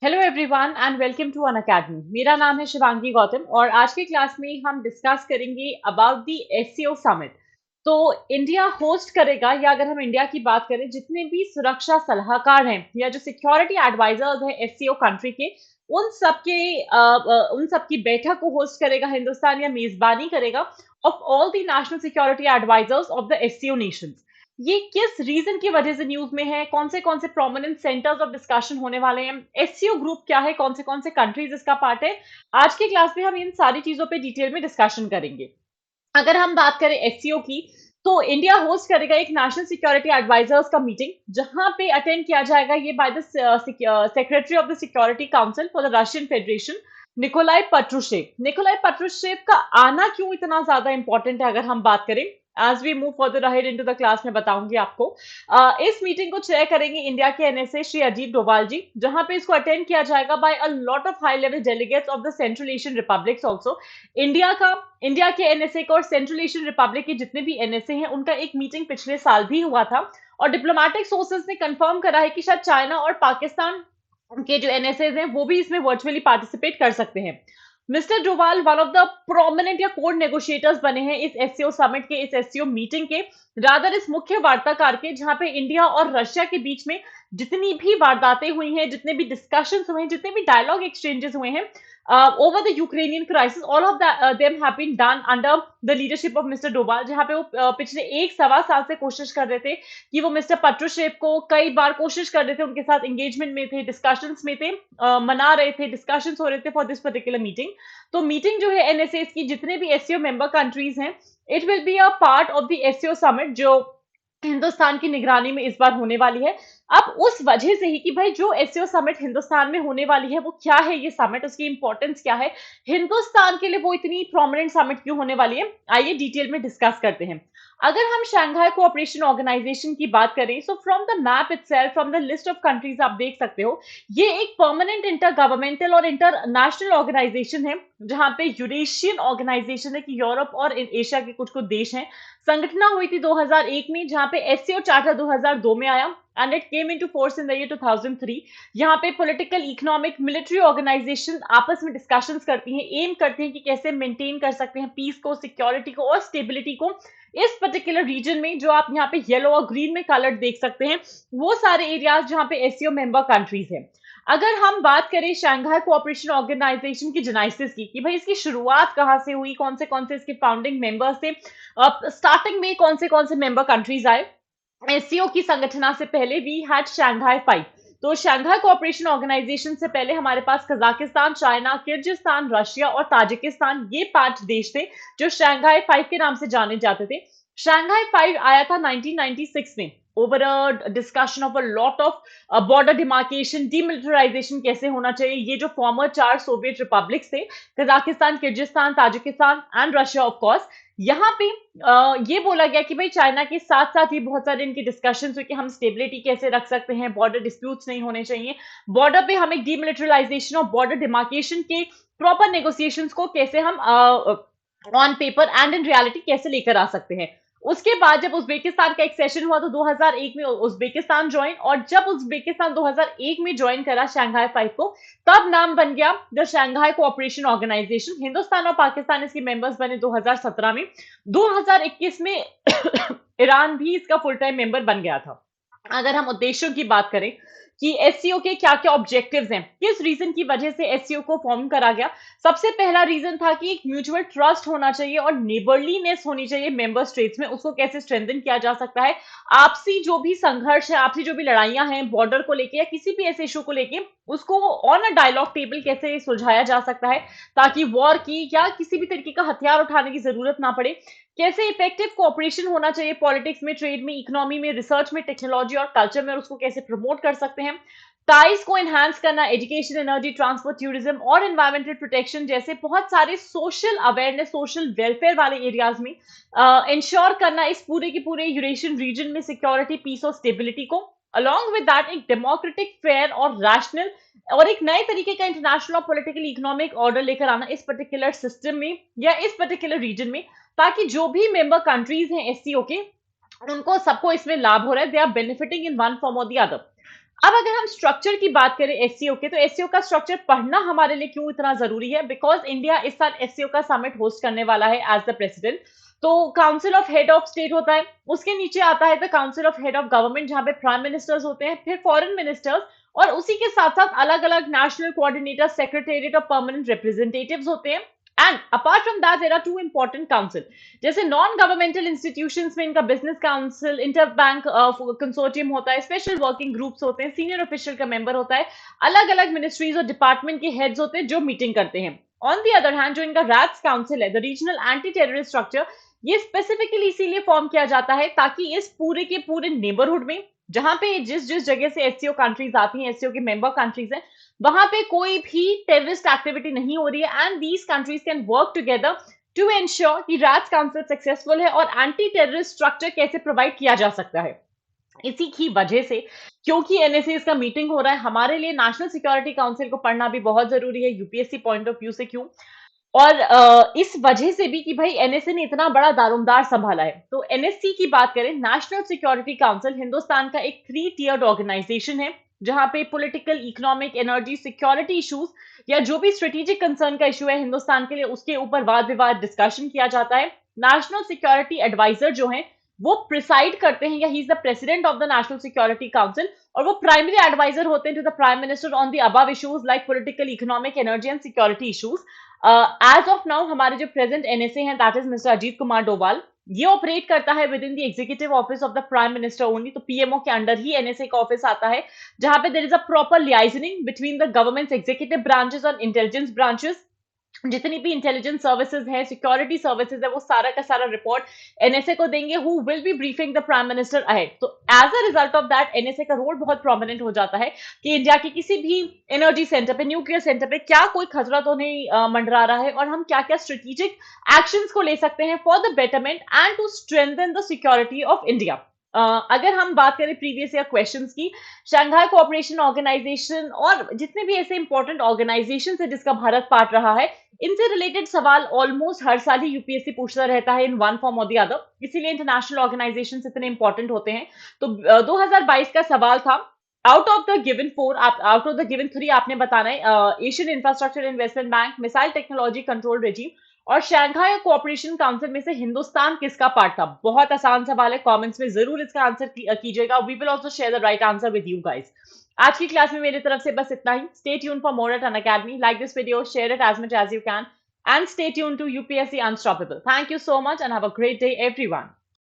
Hello everyone and welcome to Unacademy. मेरा नाम है शिवांगी गौतम और आज के क्लास में हम डिस्कस करेंगे अबाउट द एससीओ समिट। तो इंडिया होस्ट करेगा, या अगर हम इंडिया की बात करें, जितने भी सुरक्षा सलाहकार हैं या जो सिक्योरिटी एडवाइजर्स हैं एससीओ कंट्री के, उन सब के उन सब की बैठक को होस्ट करेगा हिंदुस्तान, या मेजबानी करेगा of all the national security advisers of the SCO nations. ये किस रीजन की वजह से न्यूज में है, कौन से प्रोमिनेंट सेंटर्स ऑफ डिस्कशन होने वाले हैं, एससीओ ग्रुप क्या है, कौन से कंट्रीज इसका पार्ट है, आज की क्लास में हम इन सारी चीजों पे डिटेल में डिस्कशन करेंगे। अगर हम बात करें एससीओ की, तो इंडिया होस्ट करेगा एक नेशनल सिक्योरिटी एडवाइजर्स का मीटिंग, जहां पे अटेंड किया जाएगा ये by the secretary of the security council for the Russian federation, Nikolai Patrushev का आना क्यों इतना ज्यादा इंपॉर्टेंट है, अगर हम बात करें as we move further ahead into the class में बताऊंगी आपको। इस मीटिंग को चेयर करेंगे इंडिया के एनएसए श्री अजीत डोभाल जी, जहां पे इसको अटेंड किया जाएगा by a lot of high level delegates of the central Asian republics also. India के एनएसए का और सेंट्रल एशियन रिपब्लिक के जितने भी एनएसए हैं उनका एक मीटिंग पिछले साल भी हुआ था, और डिप्लोमेटिक सोर्सेज ने कंफर्म करा है कि शायद चाइना और पाकिस्तान के जो एनएसएज हैं वो भी इसमें वर्चुअली पार्टिसिपेट कर सकते हैं। Mister Doval one of the prominent या कोर नेगोशिएटर्स बने हैं इस एससीओ समिट के, इस एससीओ मीटिंग के, रादर इस मुख्य वार्ताकार के, जहां पे इंडिया और रशिया के बीच में जितनी भी वारदातें हुई हैं, जितने भी डिस्कशंस हुए हैं, जितने भी डायलॉग एक्सचेंजेस हुए हैं over the Ukrainian crisis, all of them have been done under the leadership of mister Doval, जहां पे वो पिछले एक सवा साल से कोशिश कर रहे थे कि वो मिस्टर पट्रुशेव को, कई बार कोशिश कर रहे थे, उनके साथ एंगेजमेंट में थे, डिस्कशंस में थे, मना रहे थे, डिस्कशंस हो रहे थे फॉर दिस पर्टिकुलर मीटिंग। तो मीटिंग जो है एनएसएस की जितने भी एससीओ मेंबर कंट्रीज हैं, it will be a part of the SCO summit, जो हिंदुस्तान की निगरानी में इस बार होने वाली है। अब उस वजह से ही कि भाई जो एससीओ समिट हिंदुस्तान में होने वाली है वो क्या है, ये समिट, उसकी इंपॉर्टेंस क्या है, हिंदुस्तान के लिए वो इतनी प्रोमिनेंट समिट क्यों होने वाली है, आइए डिटेल में डिस्कस करते हैं। अगर हम शंघाई कोऑपरेशन ऑर्गेनाइजेशन की बात करें, so from the map itself, from the list of countries आप देख सकते हो, ये एक परमानेंट इंटर गवर्नमेंटल और इंटरनेशनल ऑर्गेनाइजेशन है, जहां पे यूरेशियन ऑर्गेनाइजेशन है कि यूरोप और एशिया के कुछ कुछ देश हैं। संगठना हुई थी 2001 में, जहां पे एससीओ चार्टर 2002 में आया and it came into force in the year 2003। यहाँ पे पॉलिटिकल, इकोनॉमिक, मिलिट्री ऑर्गेनाइजेशन आपस में डिस्कशंस करती हैं, एम करती हैं कि कैसे मेंटेन कर सकते हैं पीस को, सिक्योरिटी को और स्टेबिलिटी को इस पर्टिकुलर रीजन में। जो आप यहाँ पे येलो और ग्रीन में कलर देख सकते हैं, वो सारे एरियाज जहाँ पे एससीओ मेंबर कंट्रीज हैं। अगर हम बात करें शंघाई कोऑपरेशन ऑर्गेनाइजेशन की जेनेसिस की, कि भाई इसकी शुरुआत कहाँ से हुई, कौन से इसके फाउंडिंग मेंबर्स थे, स्टार्टिंग में कौन से मेंबर कंट्रीज आए, एससीओ की संगठना से पहले वी हैड शंघाई 5। तो शंघाई कोऑपरेशन ऑर्गेनाइजेशन से पहले हमारे पास कजाकिस्तान, चाइना, किर्गिस्तान, रशिया और ताजिकिस्तान, ये 5 देश थे जो शंघाई 5 के नाम से जाने जाते थे। शंघाई 5 आया था 1996 में, over a discussion of a lot of border demarcation, demilitarisation कैसे होना चाहिए। ये जो फॉर्मर 4 सोवियत रिपब्लिक्स थे, Kazakhstan, Kyrgyzstan, Tajikistan and Russia of course, यहाँ पे ये बोला गया कि भाई चाइना के साथ साथ ही बहुत सारे इनके डिस्कशन हुए कि हम स्टेबिलिटी कैसे रख सकते हैं, बॉर्डर डिस्प्यूट्स नहीं होने चाहिए, बॉर्डर पे हम एक डीमिलिटराइजेशन और बॉर्डर डिमार्केशन के प्रॉपर नेगोशिएशंस को कैसे हम on paper and in reality कैसे लेकर आ सकते हैं। उसके बाद जब उज्बेकिस्तान का एक सेशन हुआ तो 2001 में उज्बेकिस्तान ज्वाइन, और जब उज्बेकिस्तान 2001 में ज्वाइन करा शंघाई 5 को, तब नाम बन गया the Shanghai cooperation organisation. Hindustan और पाकिस्तान इसके मेंबर्स बने 2017 में। 2021 में ईरान भी इसका फुल टाइम मेंबर बन गया था। अगर हम उद्देश्यों की बात करें कि एससीओ के क्या क्या ऑब्जेक्टिव्स हैं, किस रीजन की वजह से एससीओ को फॉर्म करा गया, सबसे पहला रीजन था कि एक म्यूचुअल ट्रस्ट होना चाहिए और नेबरलीनेस होनी चाहिए मेंबर स्टेट्स में, उसको कैसे स्ट्रेंथन किया जा सकता है। आपसी जो भी संघर्ष है, आपसी जो भी लड़ाइयां हैं बॉर्डर को लेके या किसी भी ऐसे इशू को लेके, उसको ऑन अ डायलॉग टेबल कैसे सुलझाया जा सकता है, ताकि वॉर की या किसी भी तरीके का हथियार उठाने की जरूरत ना पड़े। कैसे इफेक्टिव कोऑपरेशन होना चाहिए पॉलिटिक्स में, ट्रेड में, इकोनॉमी में, रिसर्च में, टेक्नोलॉजी और कल्चर में, और उसको कैसे प्रमोट कर सकते हैं। टाइज को एनहांस करना, एजुकेशन, एनर्जी, ट्रांसपोर्ट, टूरिज्म और एनवायरमेंटल प्रोटेक्शन जैसे बहुत सारे सोशल अवेयरनेस, सोशल वेलफेयर वाले एरियाज में इंश्योर करना इस पूरे के पूरे यूरेशियन रीजन में सिक्योरिटी, पीस और स्टेबिलिटी को। अलॉन्ग विद दैट एक डेमोक्रेटिक, फेयर और रैशनल और एक नए तरीके का इंटरनेशनल और पॉलिटिकल इकोनॉमिक ऑर्डर लेकर आना इस पर्टिकुलर सिस्टम में या इस पर्टिकुलर रीजन में, ताकि जो भी मेंबर कंट्रीज हैं एससीओ के, उनको सबको इसमें लाभ हो रहा है, they are benefiting in one form और द अदर। अब अगर हम स्ट्रक्चर की बात करें एससीओ के, तो एससीओ का स्ट्रक्चर पढ़ना हमारे लिए क्यों इतना जरूरी है? बिकॉज इंडिया इस साल एससीओ का समिट होस्ट करने वाला है एज द प्रेसिडेंट। तो council of head of state होता है, उसके नीचे आता है the council of head of government, जहां पे प्राइम मिनिस्टर्स होते हैं, फिर फॉरेन मिनिस्टर्स, और उसी के साथ साथ अलग अलग नेशनल कोऑर्डिनेटर, सेक्रेटेरिएट और परमानेंट रिप्रेजेंटेटिव्स होते हैं। And apart from that there are two important council, जैसे नॉन गवर्नमेंटल इंस्टीट्यूशंस में इनका business council, inter bank consortium होता है, स्पेशल वर्किंग ग्रुप्स होते हैं, सीनियर ऑफिशियल का मेंबर होता है, अलग अलग मिनिस्ट्रीज और डिपार्टमेंट के हेड्स होते हैं जो मीटिंग करते हैं। ऑन दी अदर हैंड जो इनका रैट्स काउंसिल है, the regional anti terrorist structure, ये स्पेसिफिकली इसीलिए फॉर्म किया जाता है ताकि इस पूरे के पूरे नेबरहुड में, जहां पे जिस जिस जगह से एससीओ कंट्रीज आती हैं, एससीओ के मेंबर कंट्रीज हैं, वहां पे कोई भी टेररिस्ट एक्टिविटी नहीं हो रही है, and these countries can work together to ensure कि रैट्स काउंसिल सक्सेसफुल है और एंटी टेररिस्ट स्ट्रक्चर कैसे प्रोवाइड किया जा सकता है। इसी की वजह से, क्योंकि एनएसए का मीटिंग हो रहा है, हमारे लिए नेशनल सिक्योरिटी काउंसिल को पढ़ना भी बहुत जरूरी है यूपीएससी पॉइंट ऑफ व्यू से। क्यों? और इस वजह से भी कि भाई एनएसए ने इतना बड़ा दारोमदार संभाला है। तो एनएससी की बात करें, नेशनल सिक्योरिटी काउंसिल हिंदुस्तान का एक 3 टियर्ड ऑर्गेनाइजेशन है, जहां पे political, economic, energy, security issues या जो भी स्ट्रेटेजिक कंसर्न का इशू है हिंदुस्तान के लिए, उसके ऊपर वाद विवाद डिस्कशन किया जाता है। नेशनल सिक्योरिटी एडवाइजर जो है वो प्रिसाइड करते हैं, या he is the president of the national security council, और वो प्राइमरी एडवाइजर होते हैं to the prime minister on the above issues like political, economic, energy and security issues. As of now हमारे जो प्रेजेंट एनएसए हैं, that is mister Ajit Kumar Doval, ये operate करता है within the executive office of the prime minister only. तो PMO के under ही NSA का ऑफिस आता है, जहां पे there is a proper liaisoning between the government executive branches और इंटेलिजेंस ब्रांचेस। जितनी भी इंटेलिजेंस सर्विसेज है, सिक्योरिटी सर्विसेज है, वो सारा का सारा रिपोर्ट एनएसए को देंगे, who will be briefing the prime minister ahead. तो as a result of that NSA का रोल बहुत प्रोमिनेंट हो जाता है कि इंडिया के किसी भी एनर्जी सेंटर पे, न्यूक्लियर सेंटर पे क्या कोई खतरा तो नहीं मंडरा रहा है, और हम क्या क्या स्ट्रेटेजिक एक्शंस को ले सकते हैं for the betterment and to strengthen the security of India. अगर हम बात करें प्रीवियस ईयर क्वेश्चंस की, शंघाई कोऑपरेशन ऑर्गेनाइजेशन और जितने भी ऐसे इंपॉर्टेंट ऑर्गेनाइजेशन है जिसका भारत पार्ट रहा है, इनसे रिलेटेड सवाल ऑलमोस्ट हर साल ही यूपीएससी पूछता रहता है इन वन फॉर्म और द अदर, इसीलिए इंटरनेशनल ऑर्गेनाइजेशन इतने इंपॉर्टेंट होते हैं। तो 2022 का सवाल था, out of the given four, out of the given three आपने बताना है Asian infrastructure investment bank, missile technology control regime और शंघाई कोऑपरेशन काउंसिल में से हिंदुस्तान किसका पार्ट था? बहुत आसान सवाल है, कमेंट्स में जरूर इसका आंसर कीजिएगा। We will also share the right answer with you guys. आज की क्लास में मेरी तरफ से बस इतना ही। Stay tune for more at Unacademy, like this video, share it as much as you can, and stay tuned to UPSC Unstoppable. Thank you so much and have a great day, everyone.